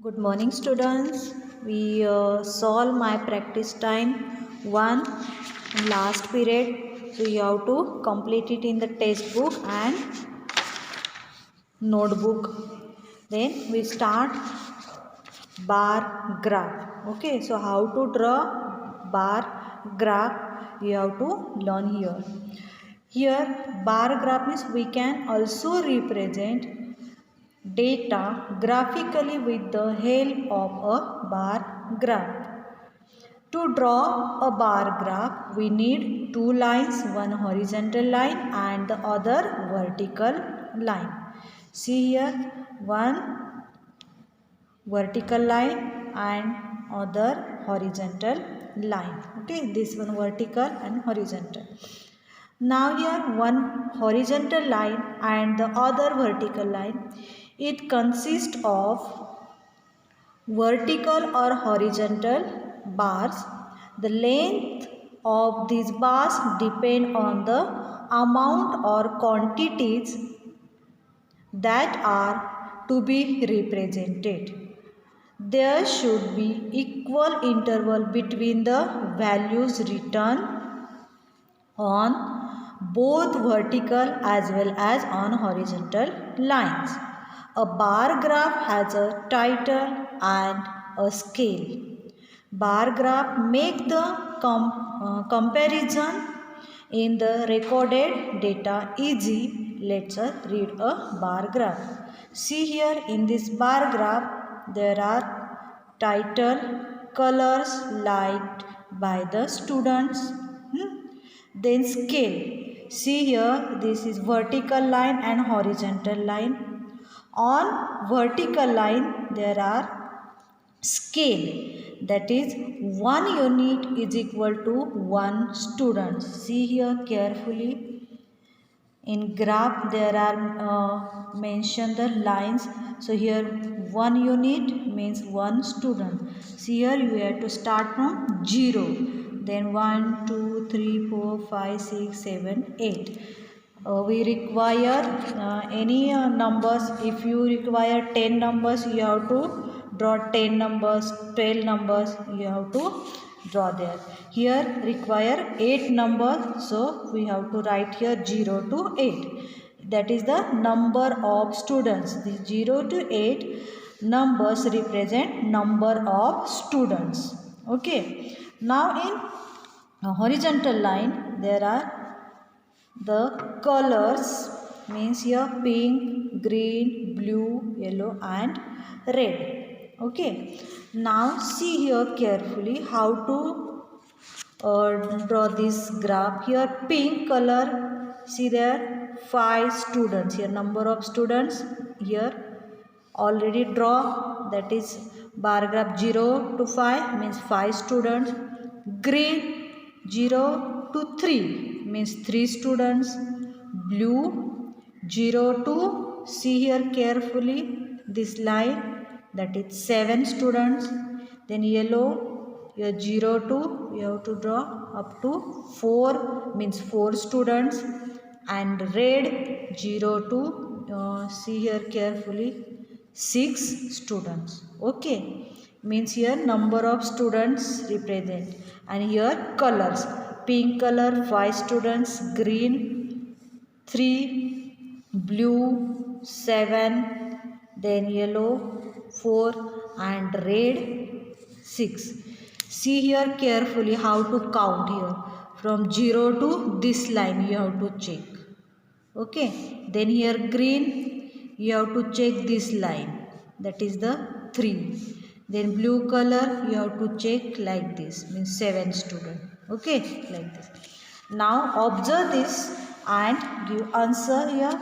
Good morning, students. We solve my practice time 1 in last period. So you have to complete it in the textbook and notebook. Then we start bar graph. Okay, so how to draw bar graph you have to learn here. Here bar graph means we can also represent data graphically with the help of a bar graph. To draw a bar graph, we need two lines, one horizontal line and the other vertical line. See here, one vertical line and other horizontal line. Okay, this one vertical and horizontal. Now here one horizontal line and the other vertical line. It consists of vertical or horizontal bars. The length of these bars depend on the amount or quantities that are to be represented. There should be equal interval between the values written on both vertical as well as on horizontal lines. A bar graph has a title and a scale. Bar graph make the comparison in the recorded data easy. Let's read a bar graph. See here in this bar graph there are title, colors liked by the students. Then scale. See here this is vertical line and horizontal line. On vertical line there are scale, that is 1 unit is equal to 1 student. See here carefully, in graph there are mentioned the lines. So here 1 unit means 1 student. See here you have to start from 0, then 1 2 3 4 5 6 7 8. We require any numbers. If you require 10 numbers, you have to draw 10 numbers, 12 numbers, you have to draw there. Here require 8 numbers, so we have to write here 0 to 8. That is the number of students. The 0 to 8 numbers represent number of students. Okay. Now in a horizontal line there are the colors, means here pink, green, blue, yellow and red. Okay. Now see here carefully how to draw this graph. Here pink color, see there 5 students. Here number of students here already draw, that is bar graph 0 to 5 means 5 students. Green 0 to 3 means 3 students. Blue 0 to, see here carefully this line, that is 7 students. Then yellow, here 0 to, you have to draw up to 4 means 4 students. And red 0 to, see here carefully 6 students. Okay, means here number of students represent. And here colors, pink color 5 students, green 3, blue 7, then yellow 4 and red 6. See here carefully how to count here. From 0 to this line you have to check. Okay, then here green you have to check this line, that is the 3. Then blue color you have to check like this, means 7 student. Okay, like this. Now observe this and give answer here.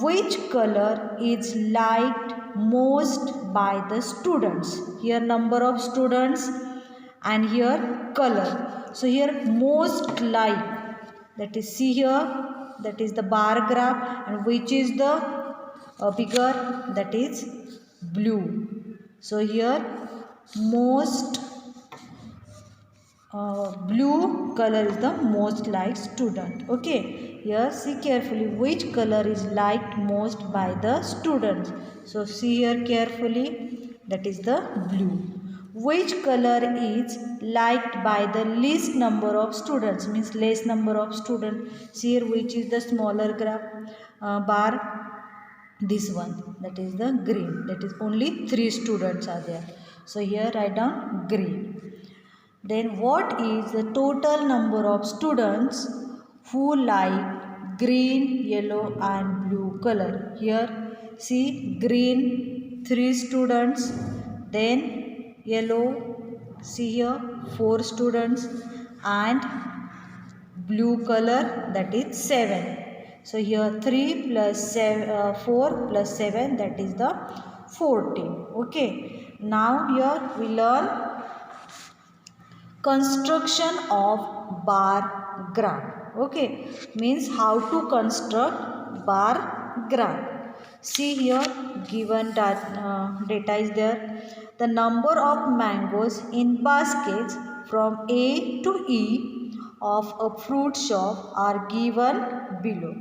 Which color is liked most by the students? Here number of students and here color. So here most liked, that is, see here, that is the bar graph, and which is the bigger, that is blue. So here most blue color is the most liked student. Okay, Here see carefully which color is liked most by the students. So see here carefully, that is the blue. Which color is liked by the least number of students, means less number of students. See here which is the smaller graph bar, this one, that is the green, that is only 3 students are there. So here write down green. Then what is the total number of students who like green, yellow and blue color? Here see green 3 students, then yellow see here 4 students and blue color, that is 7. So here 3 plus 7, 4 plus 7, that is the 14. Okay. Now here we learn construction of bar graph. Okay. Means how to construct bar graph. See here given data is there. The number of mangoes in baskets from A to E of a fruit shop are given below.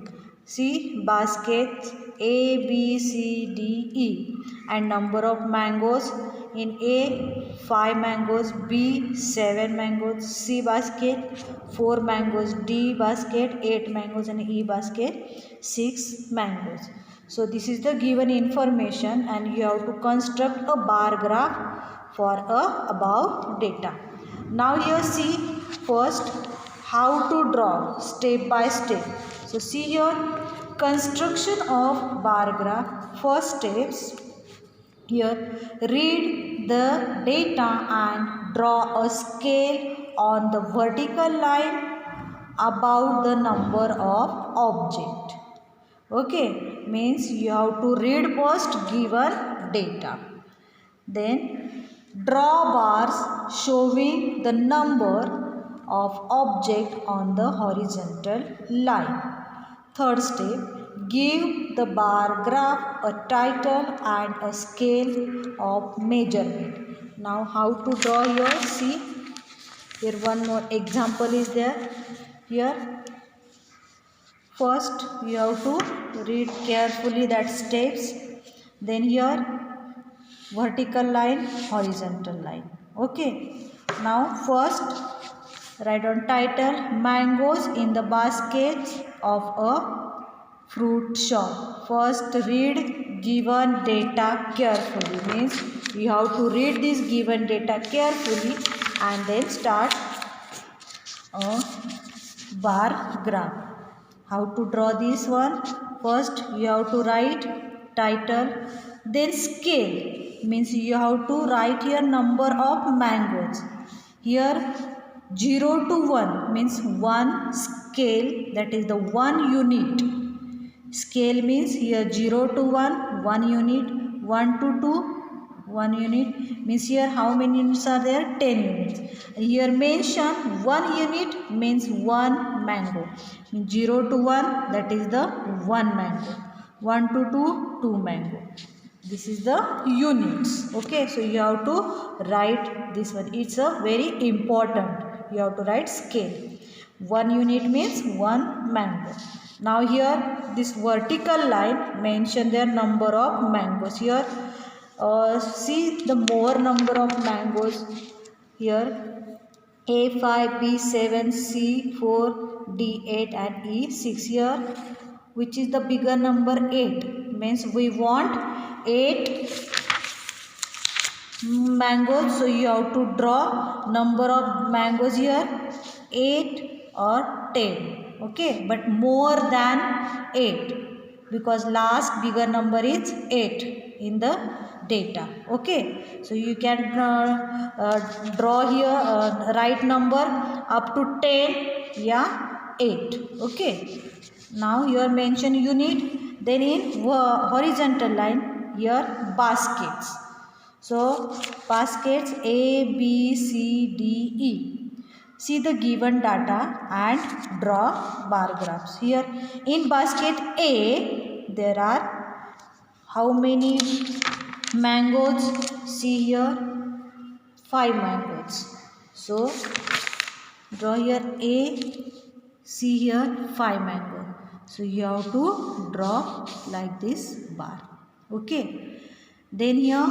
See baskets A, B, C, D, E and number of mangoes in A 5 mangoes, B 7 mangoes, C basket 4 mangoes, D basket 8 mangoes and E basket 6 mangoes. So this is the given information and you have to construct a bar graph for above data. Now here see first how to draw step by step. So see here construction of bar graph. First steps, here read the data and draw a scale on the vertical line about the number of object. Okay, means you have to read first given data. Then draw bars showing the number of object on the horizontal line. Third step, give the bar graph a title and a scale of measurement. Now how to draw here? See, here one more example is there. Here first you have to read carefully that steps. Then here vertical line, horizontal line. Okay. Now first write on title mangoes in the basket of a fruit shop. First read given data carefully, means you have to read this given data carefully and then start a bar graph. How to draw this one? First you have to write title, then scale, means you have to write here number of mangoes. Here 0 to 1 means 1 scale, that is the 1 unit. Scale means here 0 to 1, 1 unit, 1 to 2, 1 unit, means here how many units are there? 10 units. Here mention 1 unit means 1 mango. 0 to 1, that is the 1 mango. 1 to 2, 2 mango. This is the units. Okay, so you have to write this one. It's a very important. You have to write scale. 1 unit means 1 mango. Now here this vertical line mention their number of mangoes. Here see the more number of mangoes. Here A5, B7, C4, D8 and E6. Here which is the bigger number? 8. Means we want 8 mangoes. So you have to draw number of mangoes here 8 or 10. Okay, but more than 8 because last bigger number is 8 in the data. Okay, so you can draw here right number up to 10, yeah, 8. Okay, now here mention unit, then in horizontal line here baskets. So baskets A, B, C, D, E. See the given data and draw bar graphs. Here in basket A there are how many mangoes? See here 5 mangoes. So draw here A, see here 5 mangoes. So you have to draw like this bar. Okay. Then here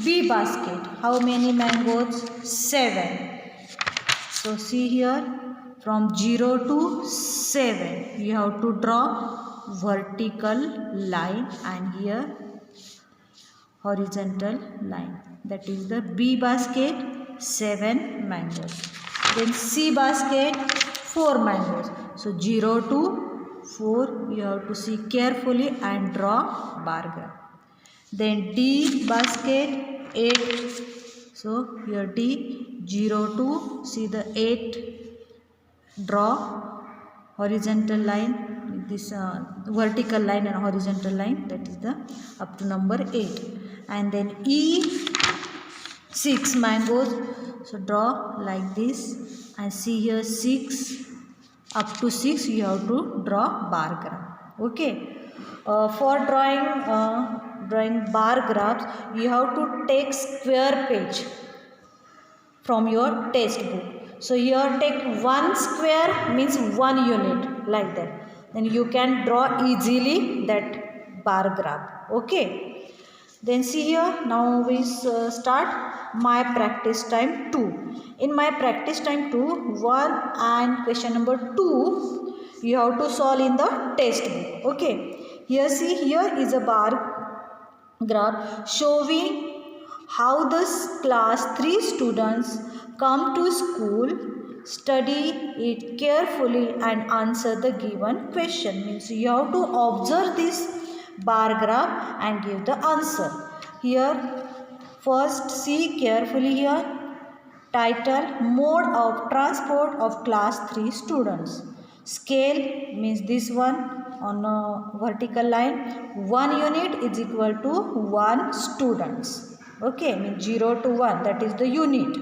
B basket. How many mangoes? 7. So see here from 0 to 7 you have to draw vertical line and here horizontal line. That is the B basket, 7 mangoes. Then C basket, 4 mangoes. So 0 to 4 you have to see carefully and draw bar graph. Then D basket, 8. So here D, 0 to see the 8, draw horizontal line, this vertical line and horizontal line, that is the up to number 8. And then E, 6 mangoes. So draw like this and see here 6, up to 6 you have to draw bar graph. Okay. For drawing bar graphs you have to take square page from your textbook. So here take 1 square means 1 unit like that. Then you can draw easily that bar graph. Okay. Then see here, now we start my practice time 2. In my practice time 2, 1 and question number 2 you have to solve in the textbook. Okay. Here see, here is a bar graph showing how the class 3 students come to school, study it carefully and answer the given question. Means you have to observe this bar graph and give the answer. Here first see carefully here, title mode of transport of class 3 students. Scale means this one on a vertical line, 1 unit is equal to 1 students. Okay, means 0 to 1, that is the unit.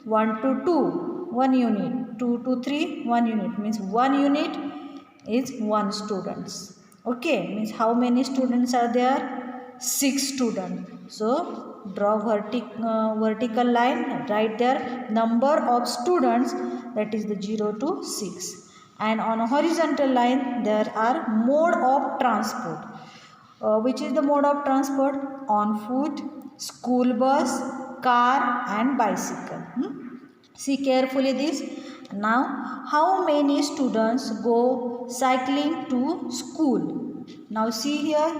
1 to 2, 1 unit. 2 to 3, 1 unit, means 1 unit is 1 students. Okay, means how many students are there? 6 students. So draw vertical line, write there number of students, that is the 0 to 6. And on a horizontal line there are mode of transport. Which is the mode of transport? On foot, school bus, car and bicycle. See carefully this. Now how many students go cycling to school? Now see here,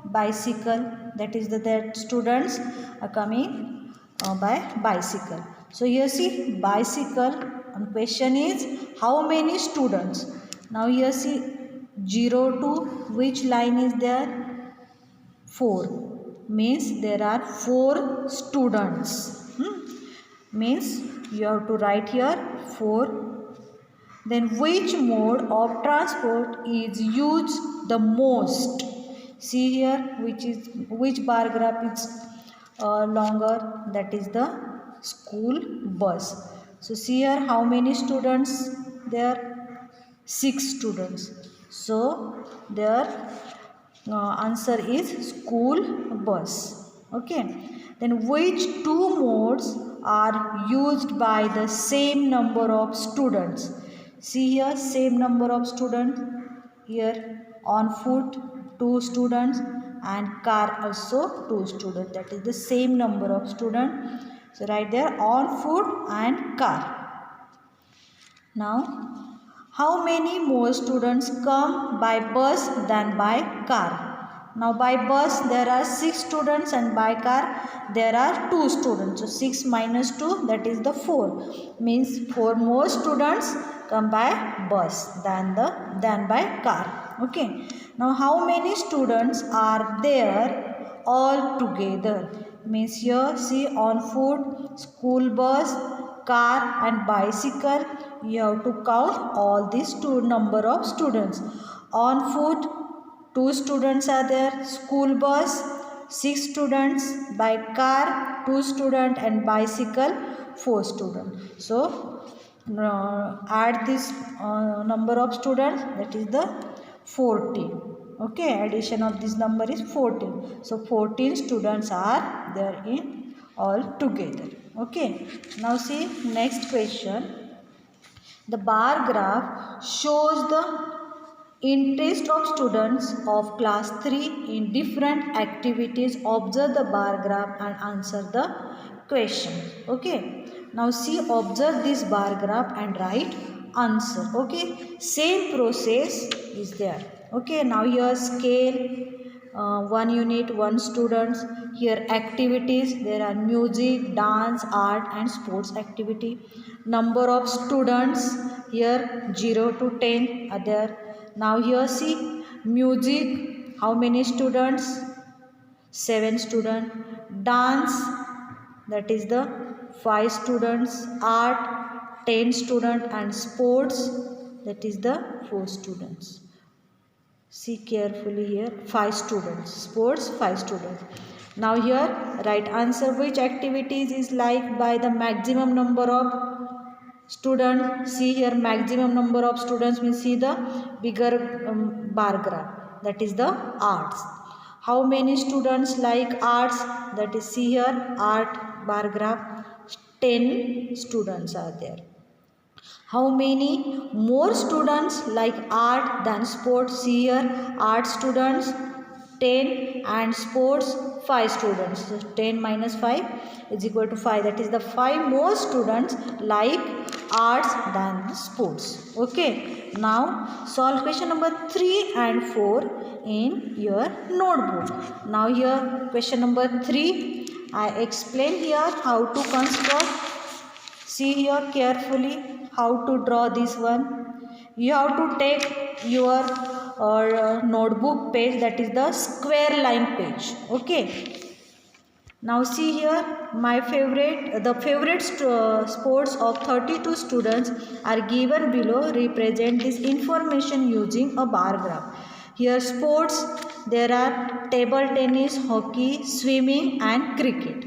bicycle, that is that students are coming by bicycle. So here see bicycle, and question is how many students? Now here see 0 to which line is there? 4, means there are 4 students. Means you have to write here 4. Then which mode of transport is used the most? See here which bar graph is longer, that is the school bus. So see here how many students there? 6 students. So their answer is school bus. Okay. Then which two modes are used by the same number of students? See here same number of students. Here on foot 2 students and car also 2 students. That is the same number of students. So right there on foot and car. Now how many more students come by bus than by car? Now by bus there are 6 students and by car there are 2 students. So 6 minus 2, that is the 4. Means 4 more students come by bus than by car. Okay. Now how many students are there all together? Means here see on foot, school bus, car and bicycle. You have to count all these number of students. On foot 2 students are there, school bus 6 students, by car 2 students and bicycle 4 students. So add this number of students, that is the 14. Okay, addition of this number is 14. So 14 students are there in all together. Okay, now see next question. The bar graph shows the Interest of students of class 3 in different activities. Observe the bar graph and answer the question. Okay. Now see, observe this bar graph and write answer. Okay. Same process is there. Okay. Now here scale, 1 unit, 1 students. Here activities, there are music, dance, art and sports activity. Number of students, here 0 to 10 are there. Now here see, music, how many students? 7 students. Dance, that is the 5 students. Art, 10 students. And sports, that is the 4 students. See carefully here, 5 students. Sports, 5 students. Now here, right answer, which activities is liked by the maximum number of students? See here, maximum number of students means, see the bigger bar graph, that is the arts. How many students like arts? That is, see here, art bar graph, 10 students are there. How many more students like art than sports? See here, art students 10 and sports 5 students. So 10 minus 5 is equal to 5. That is the 5 more students like arts than sports. Okay. Now solve question number 3 and 4 in your notebook. Now here question number 3. I explain here how to construct. See here carefully how to draw this one. You have to take your notebook page, that is the square line page. Okay. Now see here, the favorite sports of 32 students are given below. Represent this information using a bar graph. Here sports, there are table tennis, hockey, swimming and cricket.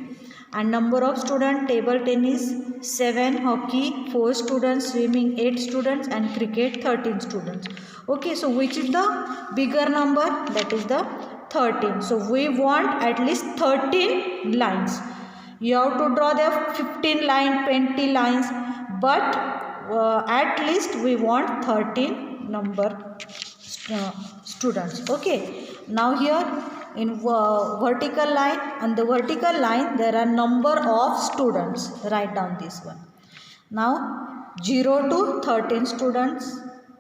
And number of students, table tennis 7, hockey 4 students, swimming 8 students and cricket 13 students. Okay, so which is the bigger number? That is the 13. So we want at least 13 lines. You have to draw the 15 lines, 20 lines, but at least we want 13 number students. Okay. Now here in vertical line, on the vertical line there are number of students. Write down this one. Now 0 to 13 students.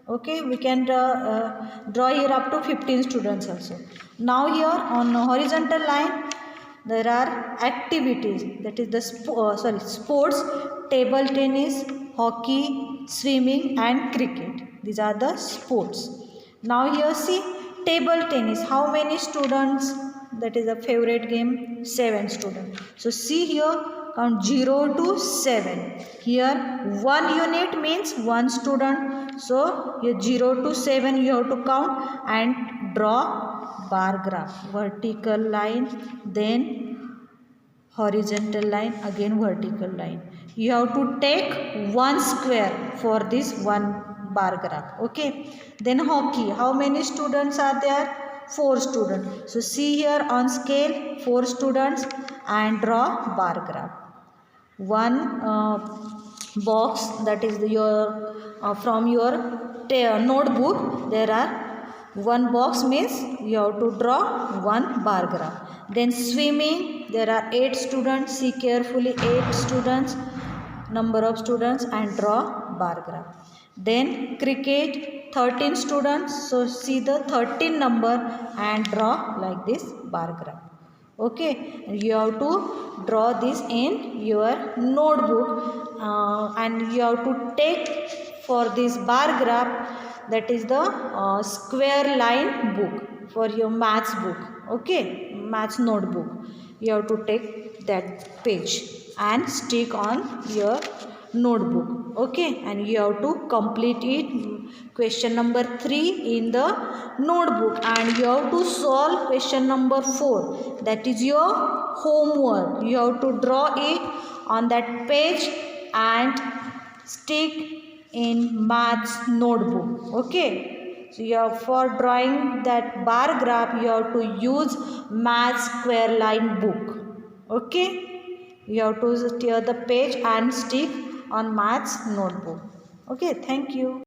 Okay, we can draw here up to 15 students also. Now here on the horizontal line there are activities, that is the sports, table tennis, hockey, swimming and cricket. These are the sports. Now here see, table tennis, how many students? That is a favorite game, 7 students. So see here, count 0 to 7. Here 1 unit means 1 student. So here 0 to 7 you have to count and draw bar graph. Vertical line, then horizontal line, again vertical line. You have to take 1 square for this one bar graph. Okay. Then hockey, how many students are there? 4 students. So see here on scale 4 students and draw bar graph. One box, that is your from your notebook, there are one box means you have to draw one bar graph. Then swimming, there are 8 students. See carefully, 8 students, number of students and draw bar graph. Then cricket, 13 students. So see the 13 number and draw like this bar graph. Okay, you have to draw this in your notebook and you have to take for this bar graph, that is the square line book for your maths book. Okay, maths notebook. You have to take that page and stick on your notebook. Okay, and you have to complete it, question number 3 in the notebook, and you have to solve question number 4. That is your homework. You have to draw it on that page and stick in maths notebook. Okay, so you have, for drawing that bar graph you have to use maths square line book. Okay, you have to tear the page and stick on maths notebook. Okay, thank you.